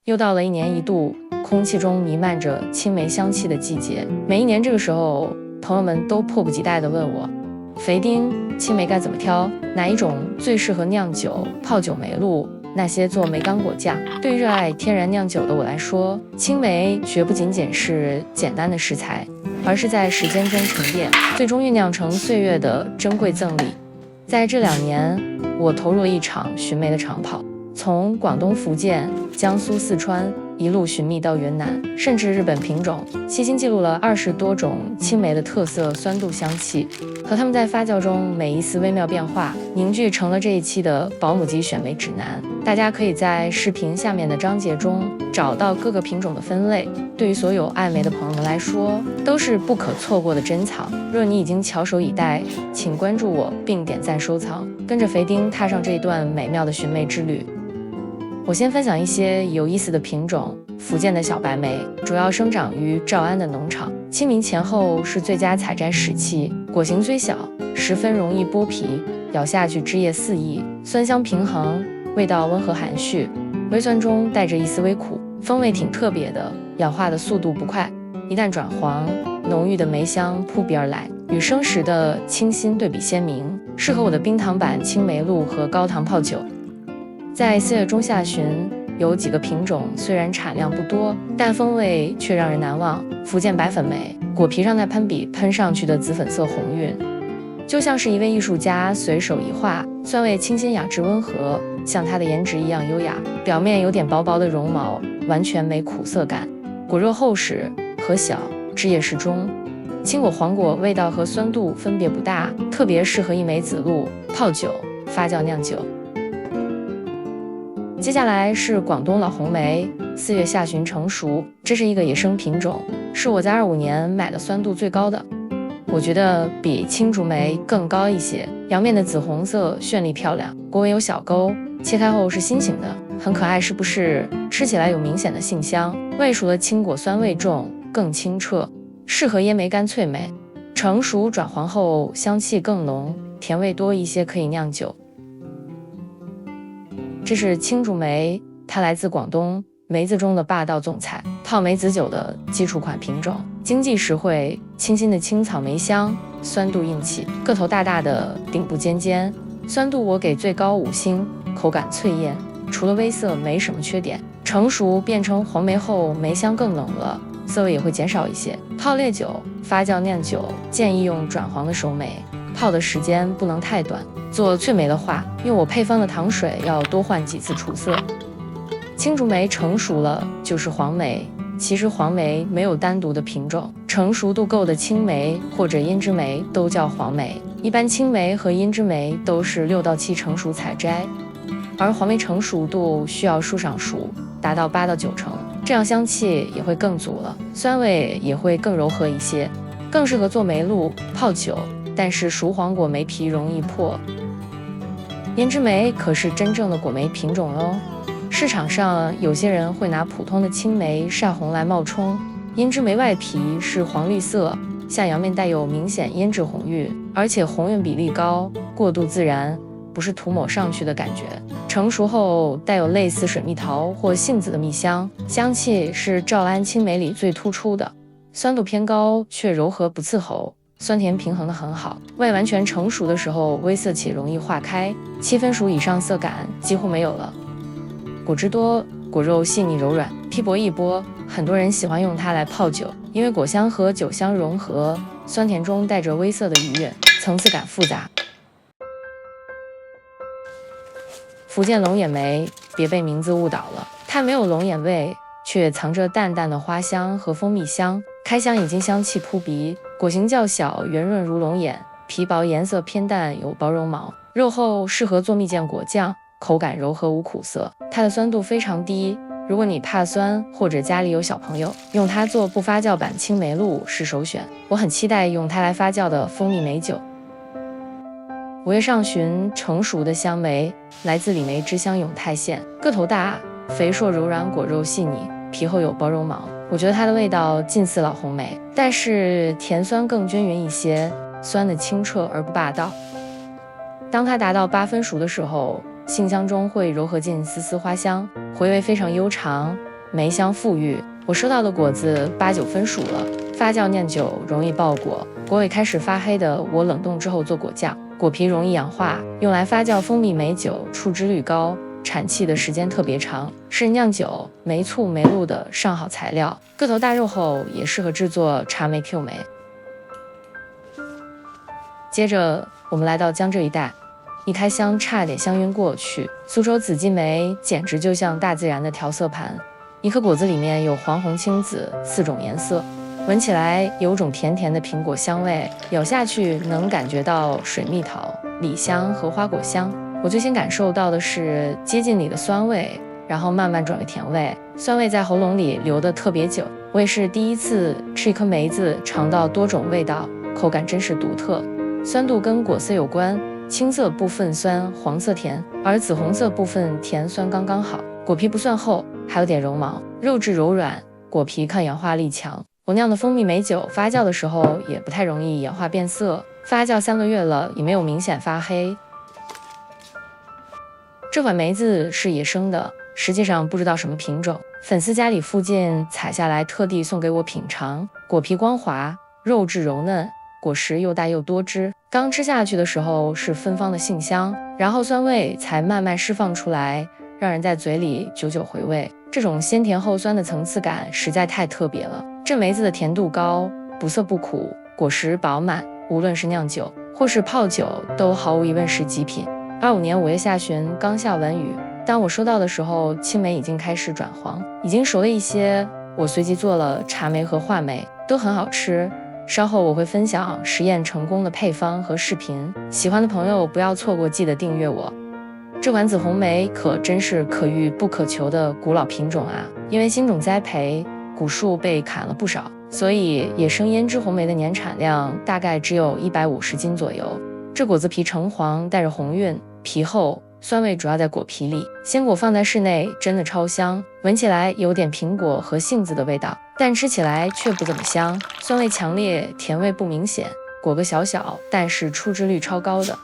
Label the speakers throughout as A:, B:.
A: 又到了一年一度空气中弥漫着青梅香气的季节。每一年这个时候，朋友们都迫不及待地问我，肥丁，青梅该怎么挑？哪一种最适合酿酒、泡酒梅露？那些做梅干果酱？对于热爱天然酿酒的我来说，青梅绝不仅仅是简单的食材，而是在时间中沉淀，最终酝酿成岁月的珍贵赠礼。在这2年，我投入了一场寻梅的长跑，从广东、福建、江苏、四川一路寻觅到云南，甚至日本品种，细心记录了20多种青梅的特色酸度香气，和它们在发酵中每一丝微妙变化，凝聚成了这一期的保姆级选梅指南。大家可以在视频下面的章节中找到各个品种的分类，对于所有爱梅的朋友们来说，都是不可错过的珍藏。若你已经翘首以待，请关注我并点赞收藏，跟着肥丁踏上这一段美妙的寻梅之旅。我先分享一些有意思的品种。福建的小白梅主要生长于诏安的农场，清明前后是最佳采摘时期。果形虽小，十分容易剥皮，咬下去汁液四溢，酸香平衡，味道温和含蓄，微酸中带着一丝微苦，风味挺特别的，氧化的速度不快，一旦转黄，浓郁的梅香扑鼻而来，与生时的清新对比鲜明，适合我的冰糖版青梅露和高糖泡酒。在4月中下旬，有几个品种虽然产量不多，但风味却让人难忘。福建白粉梅，果皮上那攀比喷上去的紫粉色红晕，就像是一位艺术家随手一画，酸味清新雅致温和，像它的颜值一样优雅。表面有点薄薄的绒毛，完全没苦涩感，果肉厚实，核小，汁液适中。青果黄果味道和酸度分别不大，特别适合一梅子露、泡酒、发酵酿酒。接下来是广东老红梅，4月下旬成熟，这是一个野生品种，是我在25年买的酸度最高的，我觉得比青竹梅更高一些。阳面的紫红色绚丽漂亮，果尾有小沟，切开后是心形的，很可爱是不是？吃起来有明显的杏香，未熟的青果酸味重，更清澈，适合腌梅干脆梅。成熟转黄后香气更浓，甜味多一些，可以酿酒。这是青竹梅，它来自广东，梅子中的霸道总裁，泡梅子酒的基础款品种，经济实惠，清新的青草梅香，酸度硬气，个头大大的，顶部尖尖，酸度我给最高5星，口感脆艳，除了微涩没什么缺点。成熟变成黄梅后，梅香更浓了，涩味也会减少一些。泡烈酒、发酵酿酒建议用转黄的熟梅，泡的时间不能太短。做脆梅的话，用我配方的糖水要多换几次除色。青竹梅成熟了就是黄梅，其实黄梅没有单独的品种，成熟度够的青梅或者阴之梅都叫黄梅。一般青梅和阴之梅都是6到7成熟采摘，而黄梅成熟度需要树上熟，达到8到9成，这样香气也会更足了，酸味也会更柔和一些，更适合做梅露、泡酒。但是熟黄果梅皮容易破。胭脂梅可是真正的果梅品种哦，市场上有些人会拿普通的青梅晒红来冒充。胭脂梅外皮是黄绿色，下阳面带有明显胭脂红晕，而且红晕比例高，过渡自然，不是涂抹上去的感觉。成熟后带有类似水蜜桃或杏子的蜜香，香气是诏安青梅里最突出的，酸度偏高却柔和不刺喉，酸甜平衡的很好。未完全成熟的时候微涩且容易化开，7分熟以上色感几乎没有了。果汁多，果肉细腻柔软，批薄一剥，很多人喜欢用它来泡酒，因为果香和酒香融合，酸甜中带着微涩的愉悦，层次感复杂。福建龙眼梅别被名字误导了，它没有龙眼味，却藏着淡淡的花香和蜂蜜香，开箱已经香气扑鼻。果形较小，圆润如龙眼，皮薄，颜色偏淡，有薄绒毛，肉厚，适合做蜜饯果酱，口感柔和无苦涩。它的酸度非常低，如果你怕酸或者家里有小朋友，用它做不发酵版青梅露是首选。我很期待用它来发酵的蜂蜜梅酒。5月上旬成熟的香梅来自李梅之乡永泰县，个头大，肥硕柔软，果肉细腻，皮后有薄绒毛。我觉得它的味道近似老红梅，但是甜酸更均匀一些，酸的清澈而不霸道。当它达到8分熟的时候，杏香中会柔和进丝丝花香，回味非常悠长，梅香馥郁。我收到的果子8、9分熟了，发酵酿酒容易爆果，果尾开始发黑的我冷冻之后做果酱，果皮容易氧化，用来发酵蜂蜜梅酒，出汁率高，产气的时间特别长，是酿酒梅醋梅露的上好材料，个头大肉厚，也适合制作茶梅 Q 梅。接着我们来到江浙一带，一开箱差点香晕过去，苏州紫金梅简直就像大自然的调色盘，一颗果子里面有黄红青紫4种颜色，闻起来有种甜甜的苹果香味，咬下去能感觉到水蜜桃、李香和花果香。我最先感受到的是接近里的酸味，然后慢慢转为甜味，酸味在喉咙里留得特别久。我也是第一次吃一颗梅子尝到多种味道，口感真是独特。酸度跟果色有关，青色部分酸，黄色甜，而紫红色部分甜酸刚刚好。果皮不算厚，还有点绒毛，肉质柔软，果皮抗氧化力强。我酿的蜂蜜梅酒发酵的时候也不太容易氧化变色，发酵3个月了也没有明显发黑。这款梅子是野生的，实际上不知道什么品种，粉丝家里附近采下来特地送给我品尝，果皮光滑，肉质柔嫩，果实又大又多汁，刚吃下去的时候是芬芳的杏香，然后酸味才慢慢释放出来，让人在嘴里久久回味。这种先甜后酸的层次感实在太特别了。这梅子的甜度高，不涩不苦，果实饱满，无论是酿酒或是泡酒都毫无疑问是极品。25年5月下旬刚下完雨，当我收到的时候，青梅已经开始转黄，已经熟了一些。我随即做了茶梅和话梅，都很好吃。稍后我会分享实验成功的配方和视频，喜欢的朋友不要错过，记得订阅我。这款紫红梅可真是可遇不可求的古老品种啊！因为新种栽培，古树被砍了不少，所以野生胭脂红梅的年产量大概只有150斤左右。这果子皮橙黄，带着红晕，皮厚，酸味主要在果皮里。鲜果放在室内真的超香，闻起来有点苹果和杏子的味道，但吃起来却不怎么香，酸味强烈，甜味不明显，果个小小，但是出汁率超高的。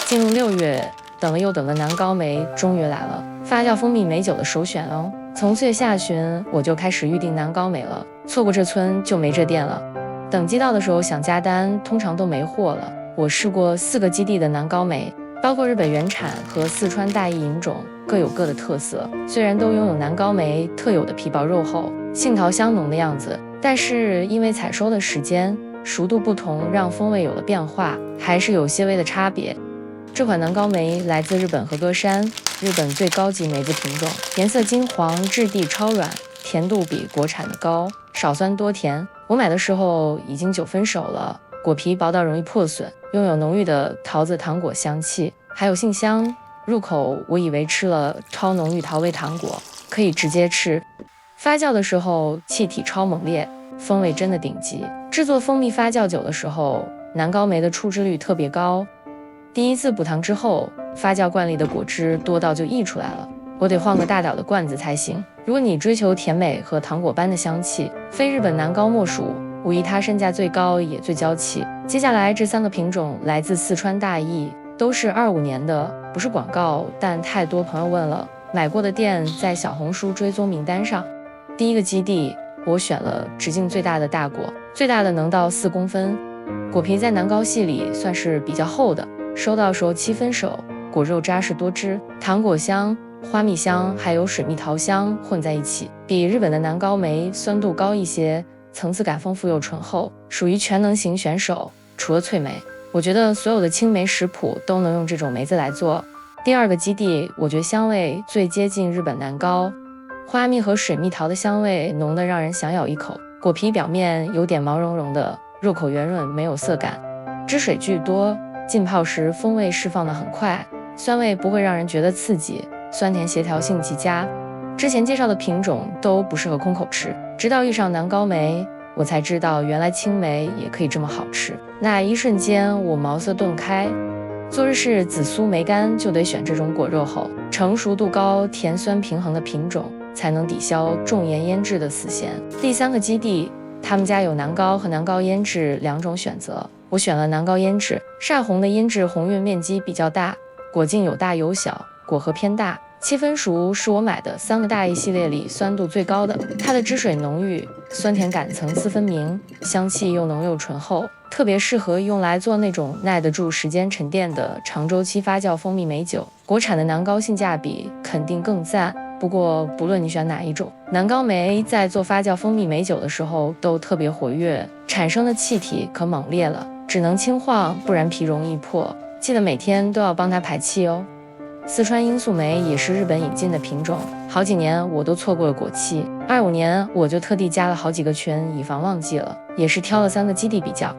A: 进入6月，等了又等的南高梅终于来了，发酵蜂蜜梅酒的首选哦。从4月下旬我就开始预定南高梅了，错过这村就没这店了。等寄到的时候想加单，通常都没货了。我试过4个基地的南高梅，包括日本原产和四川大邑引种，各有各的特色。虽然都拥有南高梅特有的皮薄肉厚、杏桃香浓的样子，但是因为采收的时间、熟度不同，让风味有了变化，还是有些微的差别。这款南高梅来自日本和歌山，日本最高级梅子品种，颜色金黄，质地超软，甜度比国产的高，少酸多甜。我买的时候已经9分熟了，果皮薄到容易破损，拥有浓郁的桃子糖果香气，还有杏香。入口我以为吃了超浓郁桃味糖果，可以直接吃。发酵的时候气体超猛烈，风味真的顶级。制作蜂蜜发酵酒的时候，南高梅的出汁率特别高。第一次补糖之后，发酵罐里的果汁多到就溢出来了，我得换个大点的罐子才行。如果你追求甜美和糖果般的香气，非日本南高莫属，无疑它身价最高也最娇气。接下来这3个品种来自四川大邑，都是25年的，不是广告，但太多朋友问了，买过的店在小红书追踪名单上。第一个基地我选了直径最大的大果，最大的能到4公分，果皮在南高系里算是比较厚的，收到时候7分熟，果肉扎实多汁，糖果香、花蜜香还有水蜜桃香混在一起，比日本的南高梅酸度高一些，层次感丰富又醇厚，属于全能型选手。除了脆梅，我觉得所有的青梅食谱都能用这种梅子来做。第2个基地我觉得香味最接近日本南高，花蜜和水蜜桃的香味浓得让人想咬一口，果皮表面有点毛茸茸的，入口圆润没有涩感，汁水巨多，浸泡时风味释放得很快，酸味不会让人觉得刺激，酸甜协调性极佳。之前介绍的品种都不适合空口吃，直到遇上南高梅，我才知道原来青梅也可以这么好吃。那一瞬间我茅塞顿开，做日式紫苏梅干就得选这种果肉厚、成熟度高、甜酸平衡的品种，才能抵消重盐腌制的死咸。第3个基地，他们家有南高和南高腌制2种选择，我选了南高腌制。煞红的腌制红晕面积比较大，果径有大有小，果核偏大，七分熟是我买的3个大益系列里酸度最高的，它的汁水浓郁，酸甜感层次分明，香气又浓又醇厚，特别适合用来做那种耐得住时间沉淀的长周期发酵蜂蜜美酒。国产的南高性价比肯定更赞，不过不论你选哪一种，南高梅在做发酵蜂蜜美酒的时候都特别活跃，产生的气体可猛烈了，只能轻晃，不然皮容易破，记得每天都要帮它排气哦。四川罂粟梅也是日本引进的品种，好几年我都错过了果期，25年我就特地加了好几个群，以防忘记了，也是挑了3个基地比较。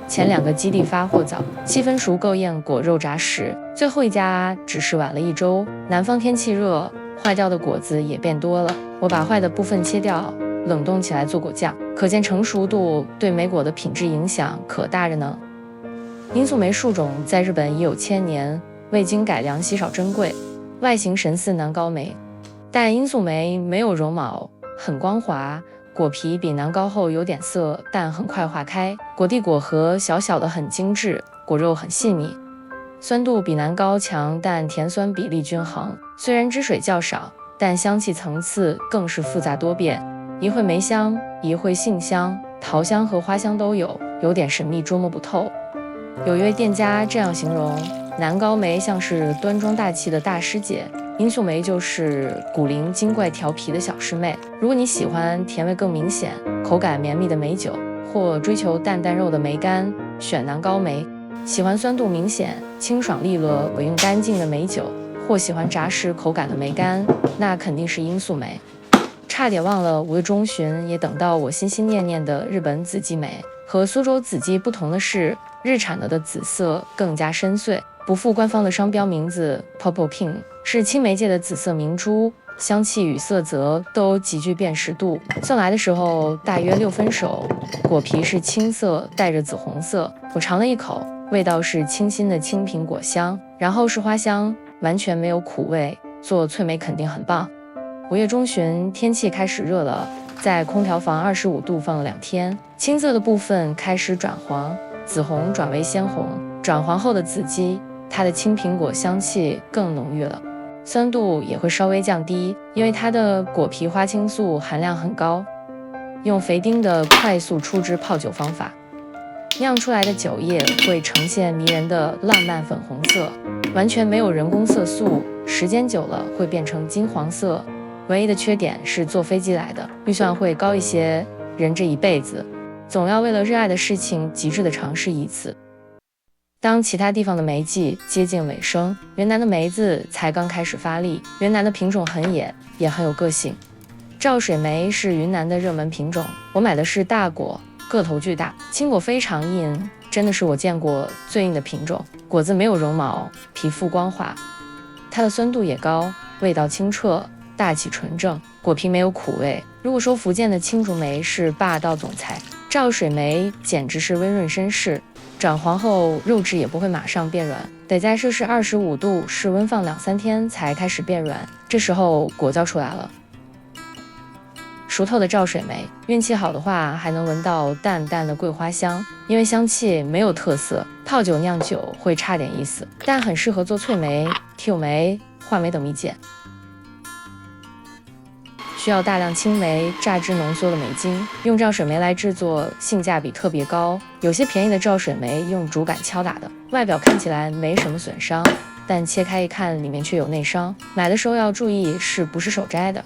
A: 前2个基地发货早，7分熟够验果肉炸实，最后一家只是晚了1周。南方天气热，坏掉的果子也变多了，我把坏的部分切掉，冷冻起来做果酱，可见成熟度对莓果的品质影响可大着呢。罂粟梅树种在日本已有1000年，未经改良稀少珍贵，外形神似南高梅，但罂粟梅没有绒毛，很光滑，果皮比南高厚有点涩，但很快化开，果蒂果核小小的很精致，果肉很细密，酸度比南高强，但甜酸比例均衡，虽然汁水较少，但香气层次更是复杂多变，一会梅香，一会杏香，桃香和花香都有，有点神秘捉摸不透。有一位店家这样形容，南高梅像是端庄大气的大师姐，罂粟梅就是古灵精怪调皮的小师妹。如果你喜欢甜味更明显、口感绵密的梅酒，或追求淡淡肉的梅干，选南高梅；喜欢酸度明显、清爽利落、尾韵干净的梅酒，或喜欢扎实口感的梅干，那肯定是罂粟梅。差点忘了5月中旬也等到我心心念念的日本紫姬梅。和苏州紫姬不同的是，日产的紫色更加深邃，不附官方的商标名字 Purple Pink， 是青梅界的紫色明珠，香气与色泽都极具辨识度。送来的时候大约6分熟，果皮是青色带着紫红色，我尝了一口，味道是清新的青苹果香，然后是花香，完全没有苦味，做脆梅肯定很棒。5月中旬天气开始热了，在空调房25度放了2天，青色的部分开始转黄，紫红转为鲜红，转黄后的紫姬，它的青苹果香气更浓郁了，酸度也会稍微降低，因为它的果皮花青素含量很高。用肥丁的快速出汁泡酒方法，酿出来的酒液会呈现迷人的浪漫粉红色，完全没有人工色素，时间久了会变成金黄色。唯一的缺点是坐飞机来的，预算会高一些，人这一辈子总要为了热爱的事情极致的尝试一次。当其他地方的梅季接近尾声，云南的梅子才刚开始发力。云南的品种很野，也很有个性。赵水梅是云南的热门品种，我买的是大果，个头巨大，青果非常硬，真的是我见过最硬的品种。果子没有绒毛，皮肤光滑，它的酸度也高，味道清澈，大气纯正，果皮没有苦味。如果说福建的青竹梅是霸道总裁，赵水梅简直是温润绅士。转黄后肉质也不会马上变软，得在摄氏25度室温放2-3天才开始变软，这时候果胶出来了。熟透的赵水梅，运气好的话还能闻到淡淡的桂花香，因为香气没有特色，泡酒酿酒会差点意思，但很适合做脆梅、剔梅、话梅等蜜饯。需要大量青梅榨汁浓缩的梅精，用赵水梅来制作性价比特别高。有些便宜的赵水梅用竹杆敲打的，外表看起来没什么损伤，但切开一看里面却有内伤，买的时候要注意是不是手摘的。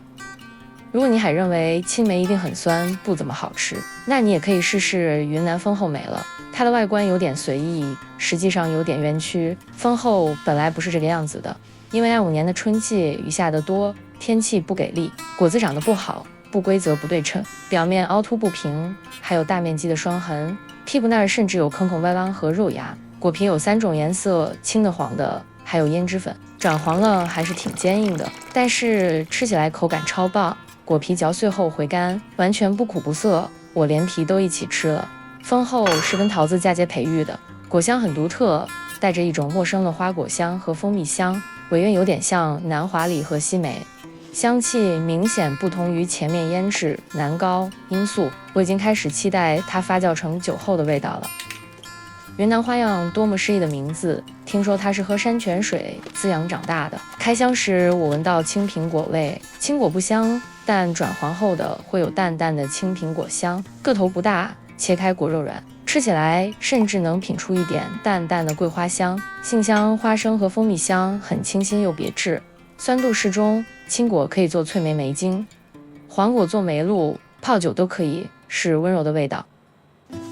A: 如果你还认为青梅一定很酸，不怎么好吃，那你也可以试试云南丰后梅了。它的外观有点随意，实际上有点冤屈。丰后本来不是这个样子的，因为25年的春季雨下得多，天气不给力，果子长得不好，不规则不对称，表面凹凸不平，还有大面积的霜痕，屁股那儿甚至有坑坑歪弯和肉芽。果皮有3种颜色，青的、黄的，还有胭脂粉，转黄了还是挺坚硬的，但是吃起来口感超棒。果皮嚼碎后回甘，完全不苦不涩，我连皮都一起吃了。丰后是跟桃子嫁接培育的，果香很独特，带着一种陌生的花果香和蜂蜜香，尾韵有点像南华李和西梅，香气明显不同于前面腌制南高、罂粟。我已经开始期待它发酵成酒后的味道了。云南花漾多么诗意的名字，听说它是喝山泉水滋养长大的。开箱时我闻到青苹果味，青果不香，但转黄后的会有淡淡的青苹果香。个头不大，切开果肉软，吃起来甚至能品出一点淡淡的桂花香，杏香、花生和蜂蜜香很清新又别致，酸度适中。青果可以做脆梅梅精，黄果做梅露，泡酒都可以，是温柔的味道。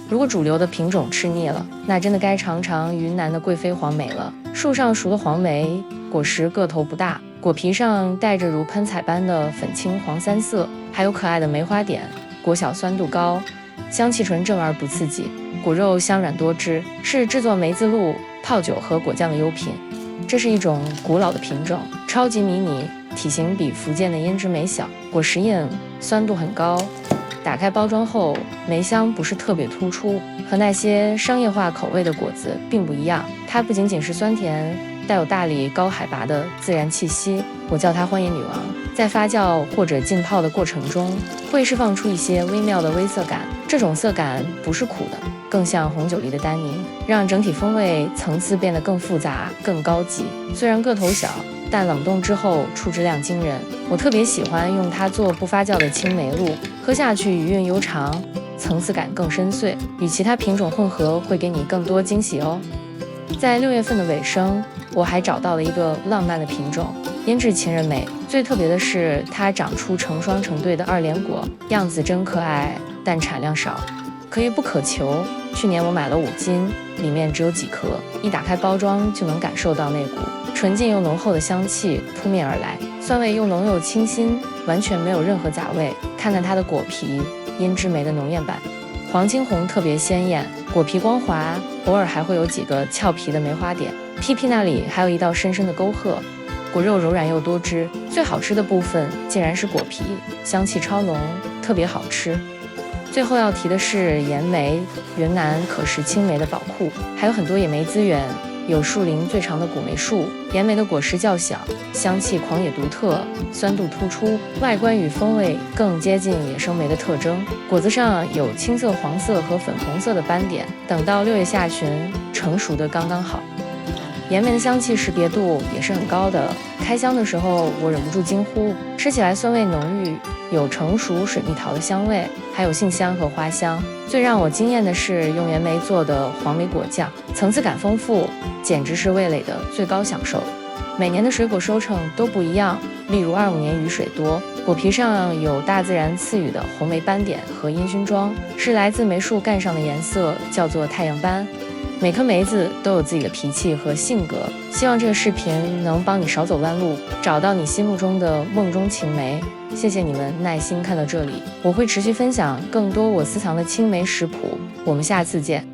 A: 如果主流的品种吃腻了，那真的该尝尝云南的贵妃黄梅了。树上熟的黄梅，果实个头不大，果皮上带着如喷彩般的粉青黄三色，还有可爱的梅花点，果小酸度高，香气纯正而不刺激，果肉香软多汁，是制作梅子露、泡酒和果酱的优品。这是一种古老的品种，超级迷你，体型比福建的胭脂梅小，果实硬，酸度很高。打开包装后，梅香不是特别突出，和那些商业化口味的果子并不一样。它不仅仅是酸甜，带有大理高海拔的自然气息。我叫它荒野女王。在发酵或者浸泡的过程中，会释放出一些微妙的微涩感，这种涩感不是苦的，更像红酒里的单宁，让整体风味层次变得更复杂、更高级。虽然个头小，但冷冻之后出汁量惊人。我特别喜欢用它做不发酵的青梅露，喝下去余韵悠长，层次感更深邃，与其他品种混合会给你更多惊喜哦。在6月份的尾声，我还找到了一个浪漫的品种胭脂情人梅。最特别的是它长出成双成对的2连果，样子真可爱，但产量少，可遇不可求。去年我买了5斤，里面只有几颗，一打开包装就能感受到那股纯净又浓厚的香气扑面而来，酸味又浓又清新，完全没有任何杂味。看看它的果皮，胭脂梅的浓艳版，黄金红特别鲜艳，果皮光滑，偶尔还会有几个俏皮的梅花点，屁屁那里还有一道深深的沟壑。果肉柔软又多汁，最好吃的部分竟然是果皮，香气超浓，特别好吃。最后要提的是岩梅，云南可是青梅的宝库，还有很多野梅资源，有树林最长的古梅树。岩梅的果实较小，香气狂野独特，酸度突出，外观与风味更接近野生梅的特征。果子上有青色、黄色和粉红色的斑点，等到6月下旬，成熟的刚刚好。岩梅的香气识别度也是很高的，开箱的时候我忍不住惊呼，吃起来酸味浓郁，有成熟水蜜桃的香味，还有杏香和花香。最让我惊艳的是用原梅做的黄梅果酱，层次感丰富，简直是味蕾的最高享受。每年的水果收成都不一样，例如25年雨水多，果皮上有大自然赐予的红梅斑点和烟熏妆，是来自梅树干上的颜色，叫做太阳斑。每颗梅子都有自己的脾气和性格，希望这个视频能帮你少走弯路，找到你心目中的梦中情梅。谢谢你们耐心看到这里，我会持续分享更多我私藏的青梅食谱，我们下次见。